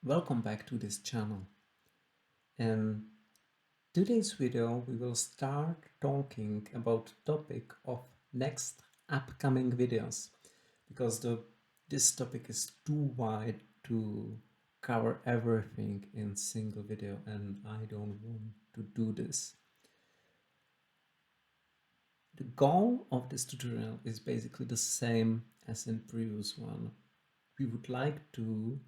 Welcome back to this channel. In today's video we will start talking about the topic of next upcoming videos because this topic is too wide to cover everything in single video and I don't want to do this. The goal of this tutorial is basically the same as in previous one. We would like to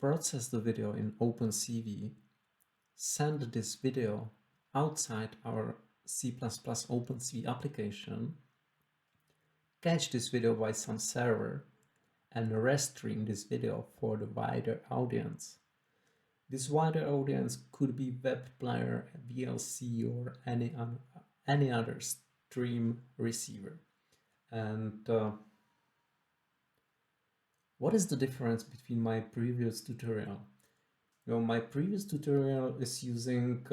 process the video in Opencv, send this video outside our C++ Opencv application, catch this video by some server, and restream this video for the wider audience. This wider audience could be web player, VLC, or any other stream receiver. And what is the difference between my previous tutorial? My previous tutorial is using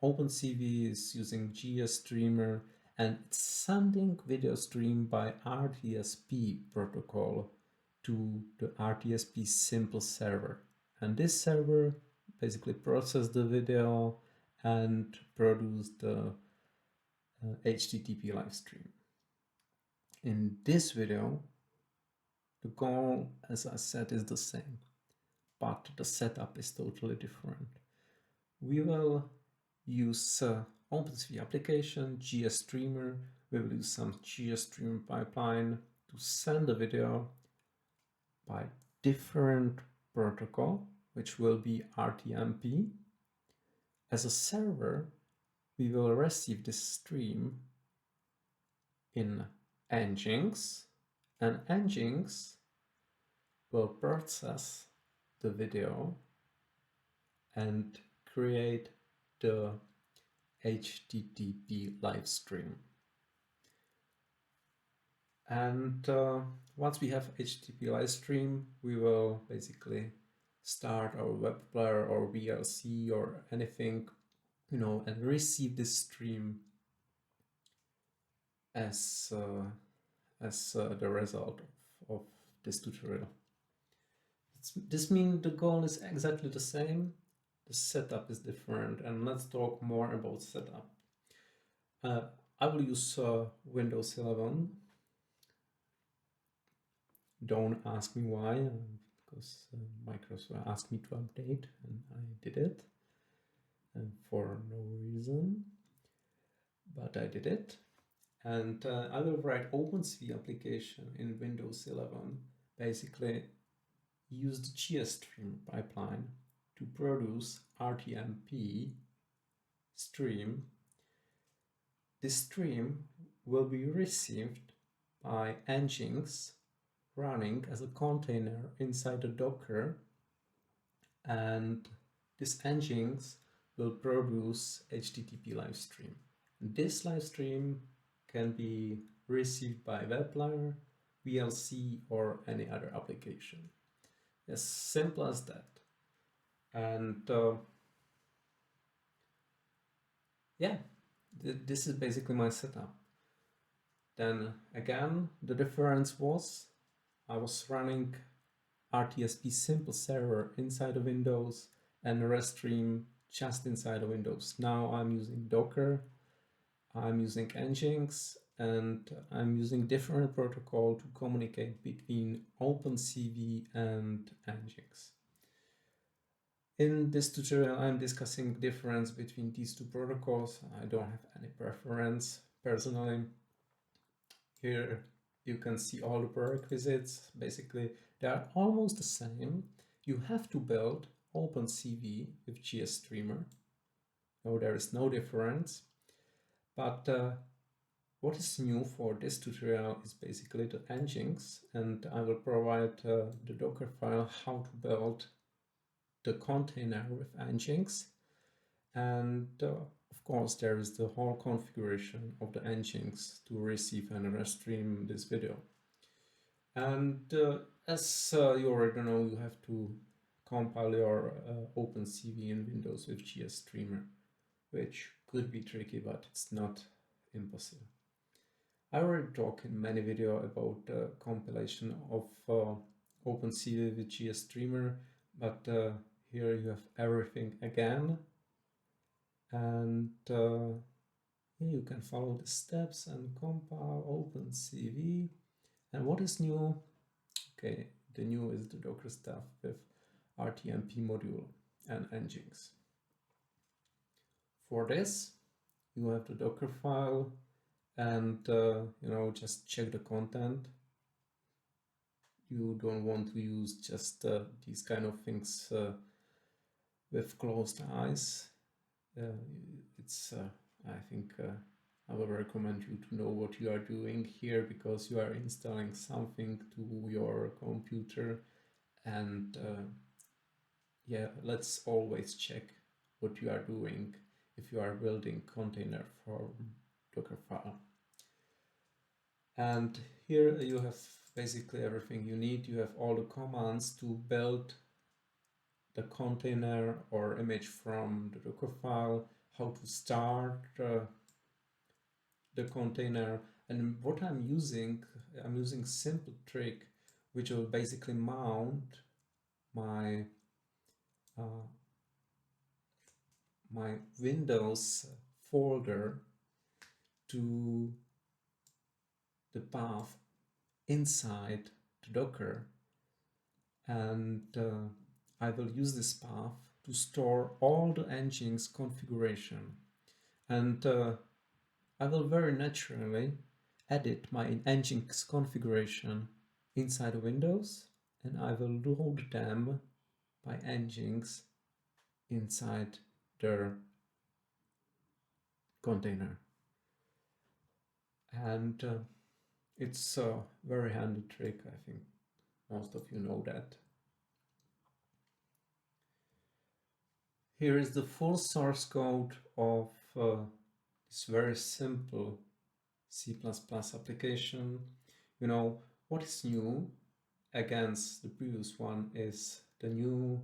Opencv, is using GStreamer, and it's sending video stream by RTSP protocol to the RTSP simple server. And this server basically processes the video and produce the HTTP live stream. In this video, the goal, as I said, is the same, but the setup is totally different. We will use Opencv application, GStreamer. We will use some GStreamer pipeline to send the video by different protocol, which will be RTMP. As a server, we will receive this stream in Nginx, and Nginx will process the video and create the HTTP live stream. And once we have HTTP live stream, we will basically start our web player or VLC or anything, and receive this stream as the result of this tutorial. This means the goal is exactly the same. The setup is different, and let's talk more about setup. I will use Windows 11. Don't ask me why, because Microsoft asked me to update, and I did it, and for no reason, but I did it. And I will write Opencv application in Windows 11, basically use the GStreamer pipeline to produce RTMP stream. This stream will be received by Nginx running as a container inside the Docker, and this Nginx will produce HTTP live stream. This live stream can be received by web player, VLC, or any other application. As simple as that. And yeah, this is basically my setup. Then again, the difference was I was running RTSP simple server inside of Windows and restream just inside of Windows. Now I'm using Docker, I'm using Nginx, and I'm using different protocol to communicate between Opencv and Nginx. In this tutorial, I'm discussing the difference between these two protocols. I don't have any preference personally. Here you can see all the prerequisites. Basically, they are almost the same. You have to build Opencv with GStreamer. No, there is no difference. But what is new for this tutorial is basically the Nginx, and I will provide the Docker file how to build the container with Nginx, and of course there is the whole configuration of the Nginx to receive and restream this video. And as you already know, you have to compile your Opencv in Windows with GStreamer, which could be tricky, but it's not impossible. I already talked in many videos about the compilation of Opencv with GStreamer, but here you have everything again, and here you can follow the steps and compile Opencv. And what is new? Okay, the new is the Docker stuff with RTMP-module and Nginx. For this, you have the Docker file, and just check the content. You don't want to use just these kind of things with closed eyes. I think I will recommend you to know what you are doing here, because you are installing something to your computer, and yeah, let's always check what you are doing if you are building container for Docker file. And here you have basically everything you need. You have all the commands to build the container or image from the Docker file, how to start the container, and what I'm using simple trick which will basically mount my my Windows folder to the path inside the Docker, and I will use this path to store all the Nginx configuration, and I will very naturally edit my Nginx configuration inside Windows, and I will load them by Nginx inside their container. And it's a very handy trick. I think most of you know that. Here is the full source code of this very simple C++ application. You know, what is new against the previous one is the new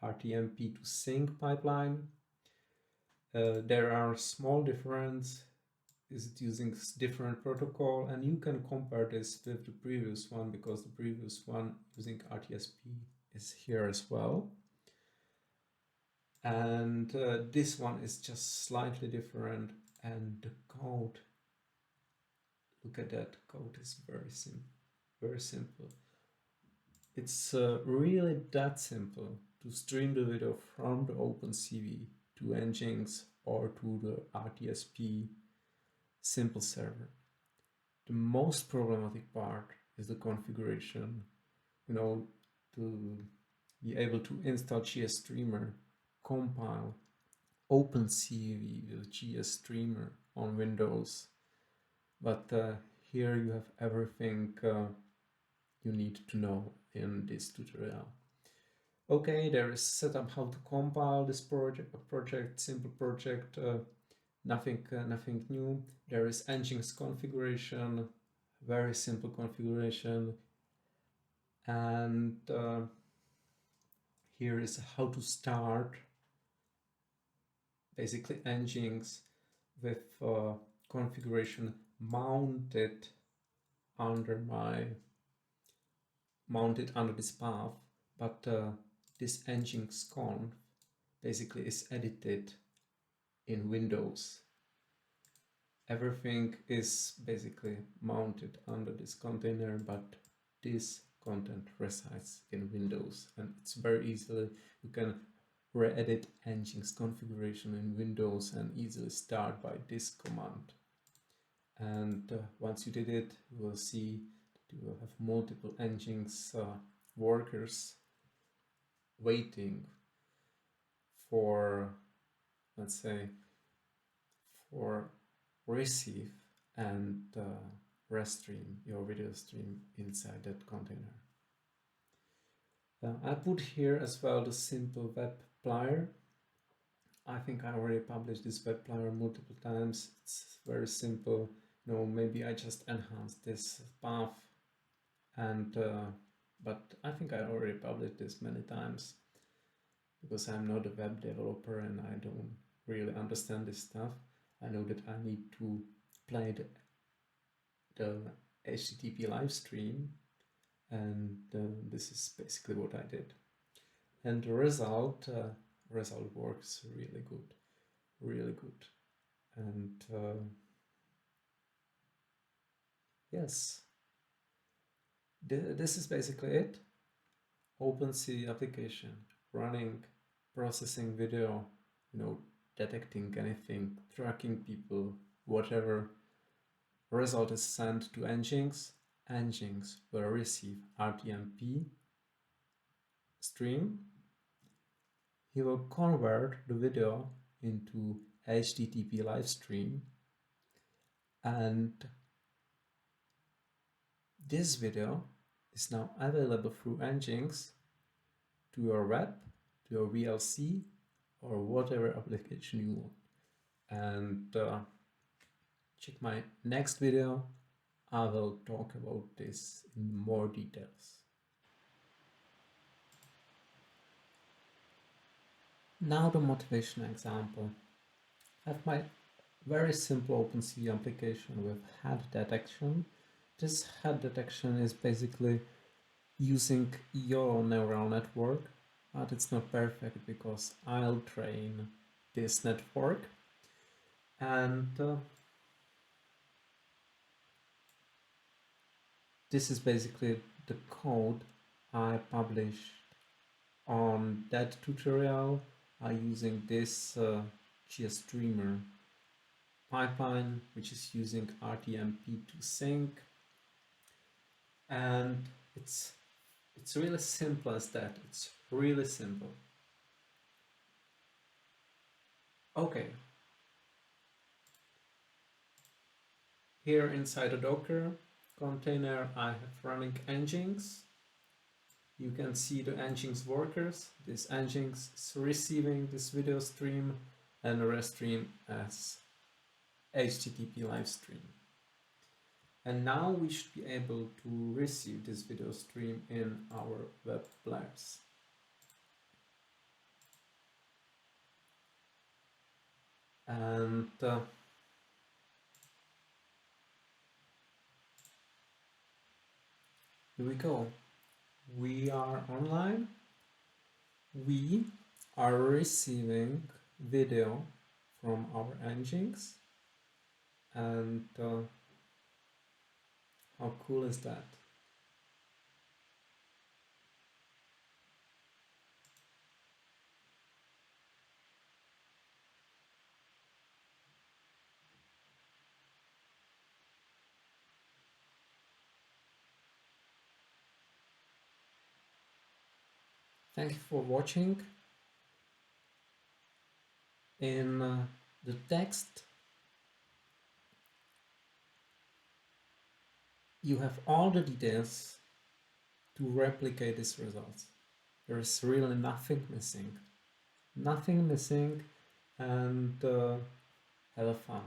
RTMP to sync pipeline. There are small differences. Is it using different protocol, and you can compare this with the previous one, because the previous one using RTSP is here as well. And this one is just slightly different, and the code, look at that, code is very simple. It's really that simple to stream the video from the Opencv to Nginx or to the RTSP simple server. The most problematic part is the configuration. You know, to be able to install GStreamer, compile Opencv with GStreamer on Windows. But here you have everything you need to know in this tutorial. Okay, there is setup how to compile this project, simple project. Nothing new. There is Nginx configuration, very simple configuration, and here is how to start basically Nginx with configuration mounted under this path, but this Nginx conf basically is edited in Windows. Everything is basically mounted under this container, but this content resides in Windows, and it's very easily, you can re-edit Nginx configuration in Windows and easily start by this command. And once you did it, you will see that you will have multiple Nginx workers waiting for, let's say, for receive and restream your video stream inside that container. I put here as well the simple web plier. I think I already published this web plier multiple times. It's very simple. You know, maybe I just enhanced this path, and but I think I already published this many times, because I'm not a web developer and I don't really understand this stuff. I know that I need to play the HTTP live stream, and this is basically what I did. and the result works really good, really good. And yes, this is basically it. Opencv application running, processing video, detecting anything, tracking people, whatever. Result is sent to Nginx. Nginx will receive RTMP stream. He will convert the video into HTTP live stream, and this video is now available through Nginx to your web, to your VLC, or whatever application you want. And check my next video. I will talk about this in more details. Now the motivation example. I have my very simple Opencv application with head detection. This head detection is basically using your neural network, but it's not perfect because I'll train this network. And this is basically the code I published on that tutorial using this GStreamer pipeline, which is using RTMP to sync. And it's really simple as that. It's really simple. Okay. Here inside the Docker container, I have running Nginx. You can see the Nginx workers. This Nginx is receiving this video stream and restream as HTTP live stream. And now we should be able to receive this video stream in our web labs. And here we go. We are online. We are receiving video from our Nginx. And how cool is that? Thank you for watching. In the text, you have all the details to replicate these results. There is really nothing missing. Nothing missing, and have fun.